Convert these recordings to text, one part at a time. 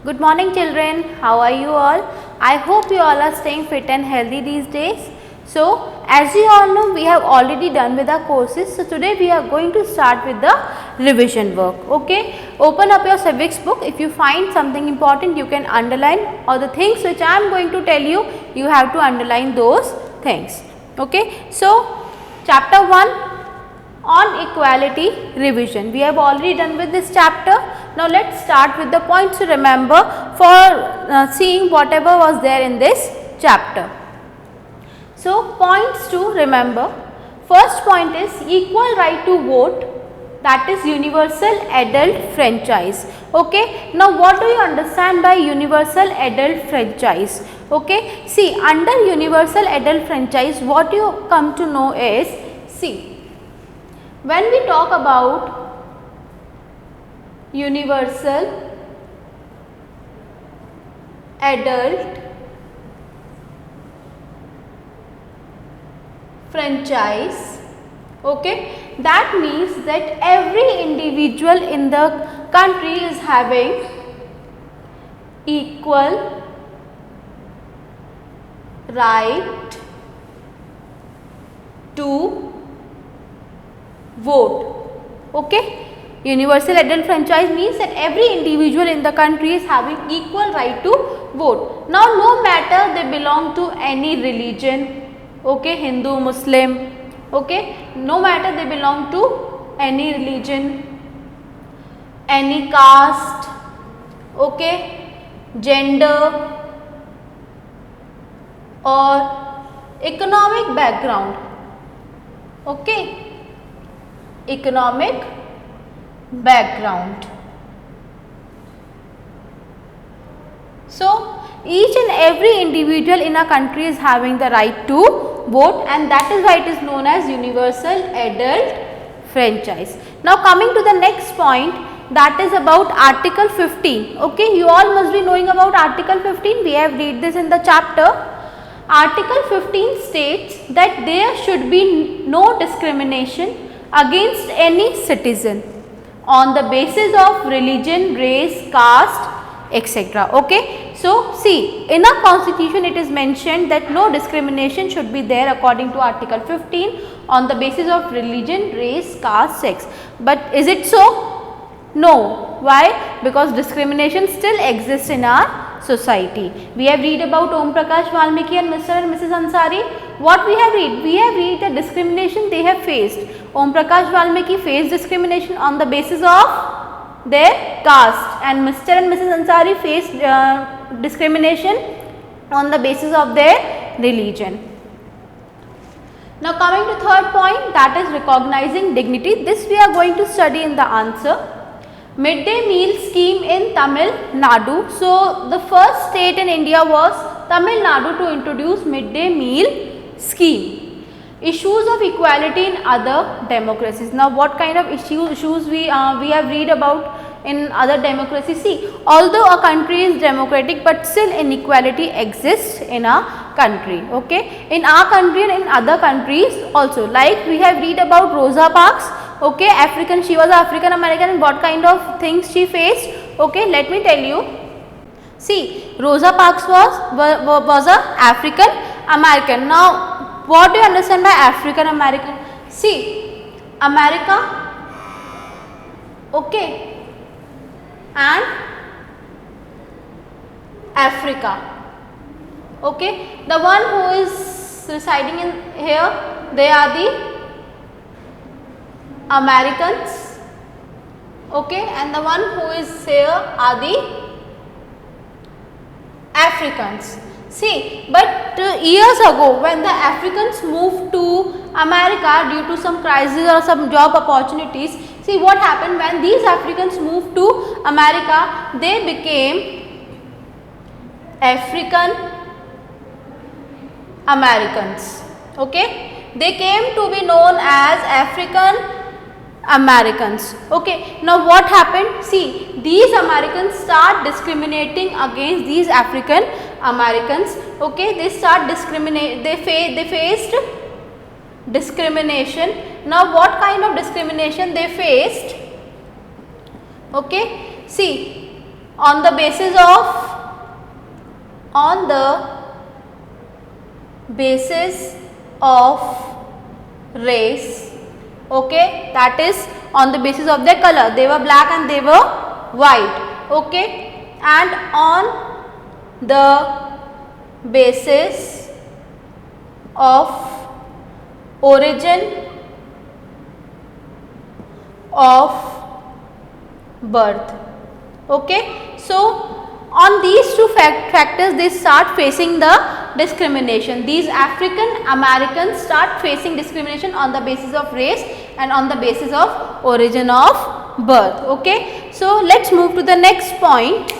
Good morning children, how are you all? I hope you all are staying fit and healthy these days. So as you all know, we have already done with our courses. So today we are going to start with the revision work. Okay, open up your civics book. If you find something important, you can underline, or the things which I am going to tell you, you have to underline those things. Okay, so chapter 1 on equality revision. We have already done with this chapter. Now let's start with the points to remember for seeing whatever was there in this chapter. So points to remember. First point is equal right to vote, that is universal adult franchise. Okay. Now what do you understand by universal adult franchise? Okay. See, under universal adult franchise, what you come to know is, see, when we talk about universal adult franchise, okay, that means that every individual in the country is having equal right to vote. Okay, universal adult franchise means that every individual in the country is having equal right to vote. Now no matter they belong to any religion, okay, Hindu, Muslim, okay, no matter they belong to any religion, any caste, okay, gender or economic background, okay, economic background. So each and every individual in a country is having the right to vote, and that is why it is known as universal adult franchise. Now coming to the next point, that is about article 15. Okay, you all must be knowing about article 15. We have read this in the chapter. Article 15 states that there should be no discrimination against any citizen on the basis of religion, race, caste, etc. Okay. So see, in our constitution it is mentioned that no discrimination should be there according to article 15 on the basis of religion, race, caste, sex. But is it so? No. Why? Because discrimination still exists in our society. We have read about Om Prakash Valmiki and Mr. and Mrs. Ansari. What we have read? We have read the discrimination they have faced. Om Prakash Valmiki faced discrimination on the basis of their caste, and Mr. and Mrs. Ansari faced discrimination on the basis of their religion. Now coming to third point, that is recognizing dignity. This we are going to study in the answer. Midday meal scheme in Tamil Nadu. So the first state in India was Tamil Nadu to introduce midday meal scheme. Issues of equality in other democracies. Now what kind of issues we have read about in other democracies? See, although a country is democratic, but still inequality exists in a country. Okay, in our country and in other countries also. Like we have read about Rosa Parks. Okay, African, she was African American, and what kind of things she faced. Okay, let me tell you. See, Rosa Parks was a African American. Now what do you understand by African American? See, America, okay, and Africa, okay, the one who is residing in here, they are the Americans, okay, and the one who is here are the Africans. See, but years ago when the Africans moved to America due to some crisis or some job opportunities, see what happened when these Africans moved to America, they became African Americans. Okay, they came to be known as African Americans. Okay, now what happened? See, these Americans start discriminating against these African Americans. Okay, they start discriminate. They faced discrimination. Now what kind of discrimination they faced? Okay, see, on the basis of race, okay, that is on the basis of their color. They were black and they were white, okay, and on the basis of origin of birth, okay. So on these two factors they start facing the discrimination. These African Americans start facing discrimination on the basis of race and on the basis of origin of birth, okay. So let's move to the next point,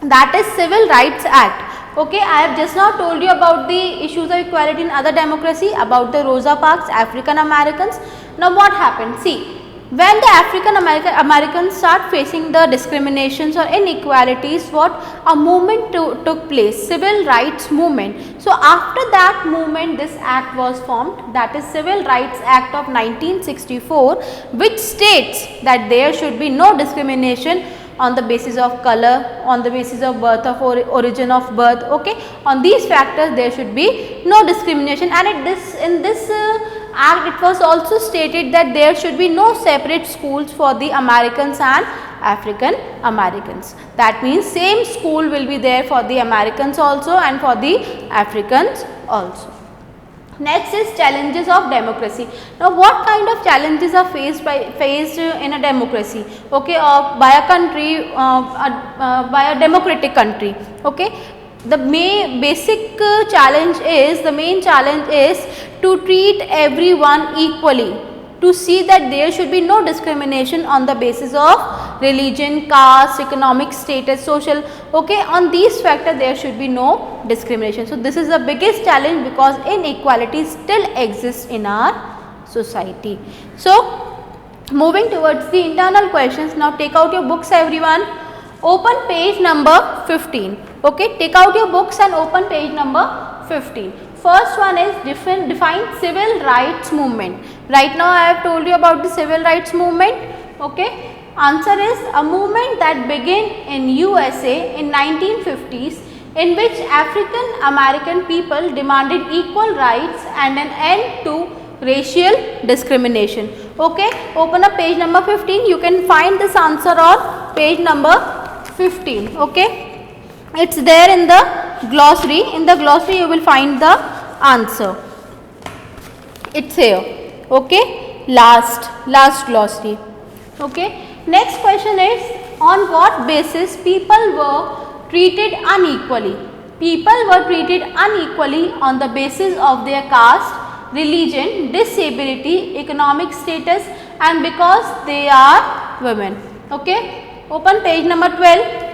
that is Civil Rights Act. Okay, I have just now told you about the issues of equality in other democracy, about the Rosa Parks, African Americans. Now what happened? See, when the African Americans start facing the discriminations or inequalities, what a movement took place, civil rights movement. So after that movement this act was formed, that is Civil Rights Act of 1964, which states that there should be no discrimination on the basis of color, on the basis of birth, of origin of birth, okay. On these factors there should be no discrimination, and in this act it was also stated that there should be no separate schools for the Americans and African Americans. That means same school will be there for the Americans also and for the Africans also. Next is challenges of democracy. Now what kind of challenges are faced in a democracy, okay, or by a country, by a democratic country, okay. The main challenge is to treat everyone equally, to see that there should be no discrimination on the basis of religion, caste, economic status, social, okay. On these factors there should be no discrimination. So this is the biggest challenge, because inequality still exists in our society. So moving towards the internal questions, now take out your books everyone, open page number 15, okay. Take out your books and open page number 15. First one is define civil rights movement. Right now I have told you about the civil rights movement, okay. Answer is a movement that began in USA in 1950s, in which African American people demanded equal rights and an end to racial discrimination, okay. Open up page number 15, you can find this answer on page number 15, okay. It's there in the glossary. In the glossary you will find the answer. It's here, okay. Last glossary, okay. Next question is, on what basis people were treated unequally? People were treated unequally on the basis of their caste, religion, disability, economic status, and because they are women, okay. Open page number 12.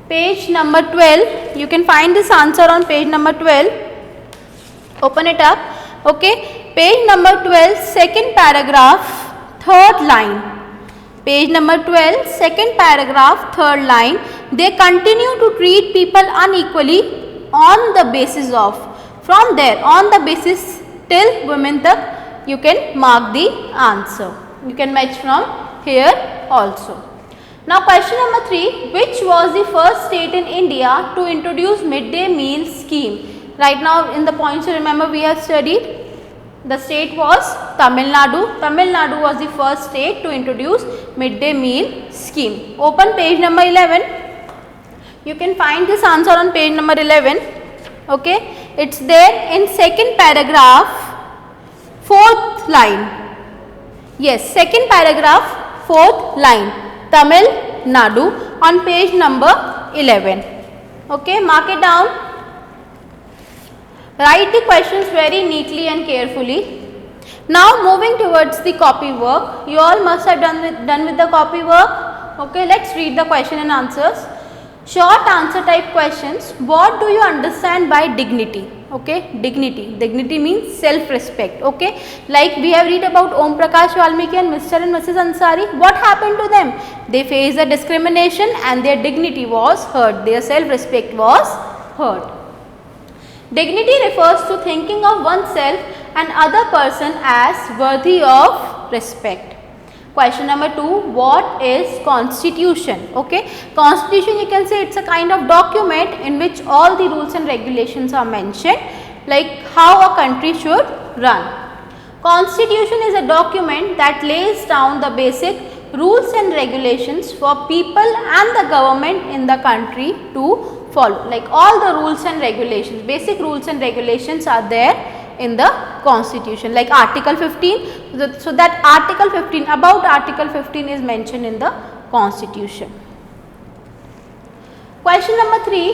Page number 12, you can find this answer on page number 12. Open it up, okay. Page number 12, second paragraph, third line. Page number 12, second paragraph, third line. They continue to treat people unequally on the basis of, from there, on the basis till women tak, you can mark the answer. You can match from here also. Now question number 3, which was the first state in India to introduce midday meal scheme? Right now in the points you remember we have studied, the state was Tamil Nadu. Tamil Nadu was the first state to introduce midday meal scheme. Open page number 11. You can find this answer on page number 11, okay. It's there in second paragraph, fourth line. Yes, second paragraph, fourth line. Tamil Nadu on page number 11, okay. Mark it down. Write the questions very neatly and carefully. Now moving towards the copy work. You all must have done with the copy work, okay. Let's read the question and answers. Short answer type questions. What do you understand by dignity? Okay, dignity means self-respect, okay. Like we have read about Om Prakash Valmiki and Mr. and Mrs. Ansari. What happened to them? They faced the discrimination and their dignity was hurt, their self-respect was hurt. Dignity refers to thinking of oneself and other person as worthy of respect. Question number 2, what is constitution? Okay, constitution, you can say it's a kind of document in which all the rules and regulations are mentioned, like how a country should run. Constitution is a document that lays down the basic rules and regulations for people and the government in the country to follow. Like all the rules and regulations, basic rules and regulations are there in the constitution, like article 15. So that article 15, about article 15 is mentioned in the constitution. Question number 3,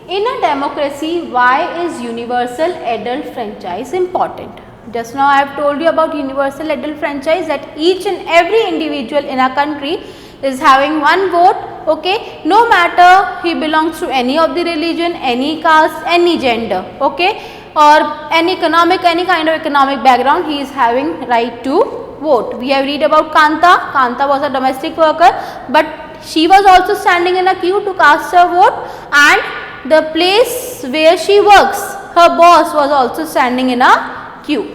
in a democracy, why is universal adult franchise important? Just now I have told you about universal adult franchise, that each and every individual in a country is having one vote, okay, no matter he belongs to any of the religion, any caste, any gender, okay, or any economic, any kind of economic background, he is having right to vote. We have read about Kanta. Kanta was a domestic worker, but she was also standing in a queue to cast her vote, and the place where she works, her boss was also standing in a queue.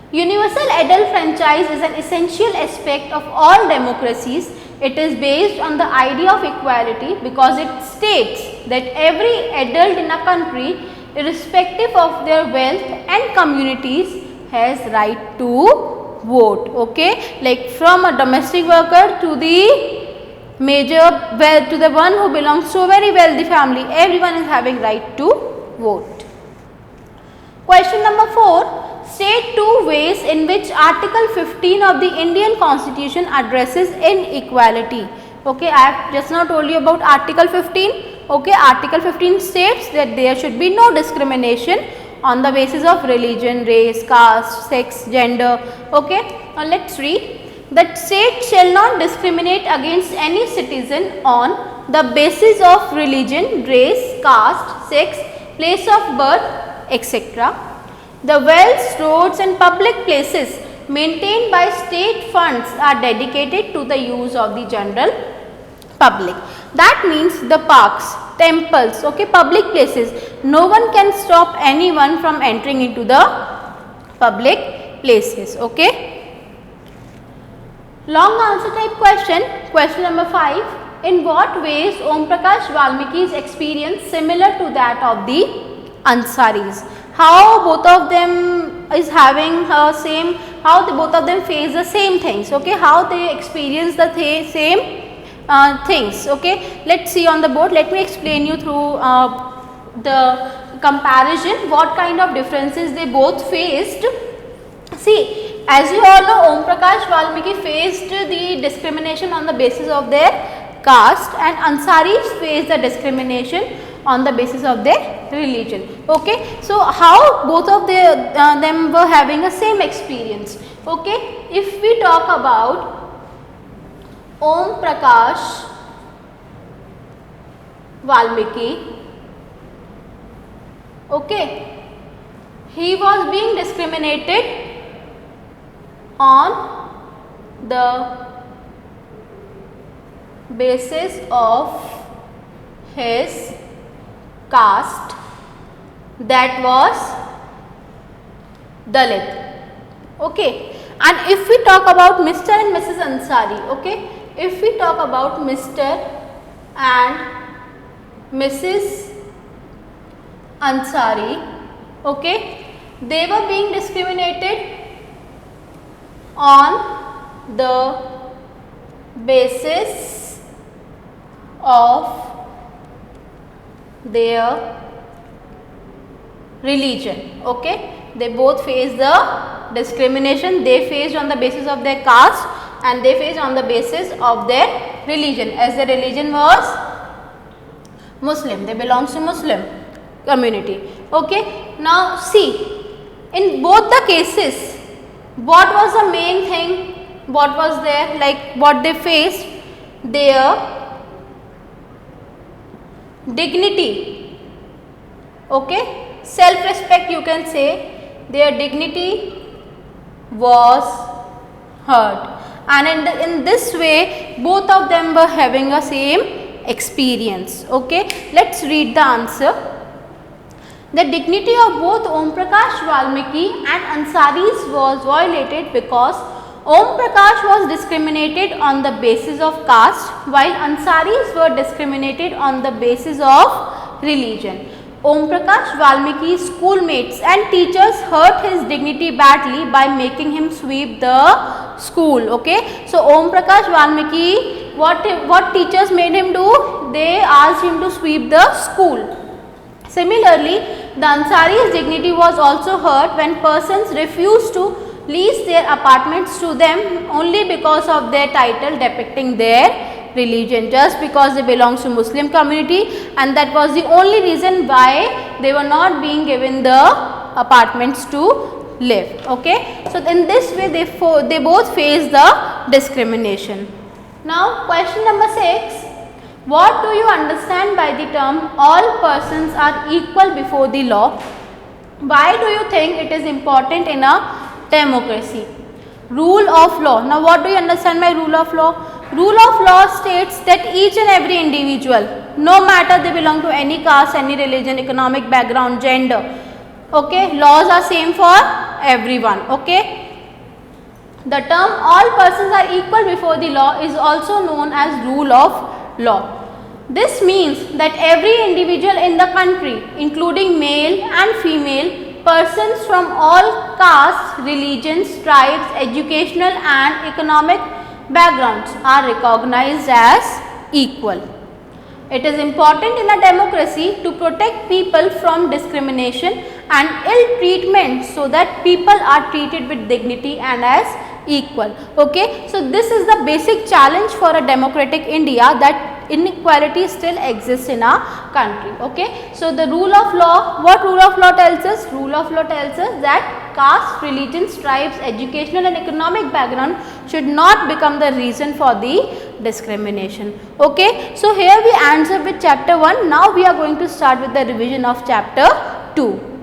Universal adult franchise is an essential aspect of all democracies. It is based on the idea of equality because it states that every adult in a country, irrespective of their wealth and communities, has right to vote. Okay, like from a domestic worker to the major, well, to the one who belongs to a very wealthy family, everyone is having right to vote. Question number 4. State 2 ways in which Article 15 of the Indian Constitution addresses inequality. Okay, I have just now told you about Article 15. Okay, Article 15 states that there should be no discrimination on the basis of religion, race, caste, sex, gender. Okay, now let's read. That state shall not discriminate against any citizen on the basis of religion, race, caste, sex, place of birth, etc. The wells, roads and public places maintained by state funds are dedicated to the use of the general public. That means the parks, temples, okay, public places, no one can stop anyone from entering into the public places. Okay. Long answer type question. Question number 5. In what ways Om Prakash Valmiki's experience similar to that of the Ansaris? How both of them is having same, how both of them face the same things, okay, how they experience the same things, okay. Let's see on the board. Let me explain you through the comparison what kind of differences they both faced. See, as you all know, Om Prakash Valmiki faced the discrimination on the basis of their caste, and Ansaris faced the discrimination on the basis of their religion. Okay, so how both of them were having a same experience. Okay, if we talk about Om Prakash Valmiki, okay, he was being discriminated on the basis of his caste, that was Dalit. Okay, and if we talk about Mr. and Mrs. Ansari, okay, if we talk about Mr. and Mrs. Ansari, okay, they were being discriminated on the basis of their religion. Okay, they both face the discrimination. They faced on the basis of their caste and they faced on the basis of their religion, as their religion was Muslim. They belongs to Muslim community. Okay, now see, in both the cases, what was the main thing, what was there, like what they faced? Their dignity, okay, self-respect, you can say, their dignity was hurt, and in this way both of them were having a same experience. Okay, let's read the answer. The dignity of both Om Prakash Valmiki and Ansaris was violated because Om Prakash was discriminated on the basis of caste, while Ansaris were discriminated on the basis of religion. Om Prakash Valmiki's schoolmates and teachers hurt his dignity badly by making him sweep the school. Okay, so Om Prakash Valmiki, what teachers made him do? They asked him to sweep the school. Similarly, the Ansari's dignity was also hurt when persons refused to lease their apartments to them only because of their title depicting their religion, just because they belong to Muslim community, and that was the only reason why they were not being given the apartments to live. Okay, so in this way they both face the discrimination. Now question number 6. What do you understand by the term all persons are equal before the law? Why do you think it is important in a democracy? Rule of law. Now what do you understand by rule of law? Rule of law states that each and every individual, no matter they belong to any caste, any religion, economic background, gender, okay, laws are same for everyone. Okay, the term all persons are equal before the law is also known as rule of law. This means that every individual in the country, including male and female, persons from all castes, religions, tribes, educational and economic backgrounds are recognized as equal. It is important in a democracy to protect people from discrimination and ill treatment so that people are treated with dignity and as equal. Okay, so this is the basic challenge for a democratic India, that inequality still exists in our country. Okay, so the rule of law, what rule of law tells us? Rule of law tells us that caste, religions, tribes, educational and economic background should not become the reason for the discrimination. Okay, so here we answer with chapter 1. Now we are going to start with the revision of chapter 2.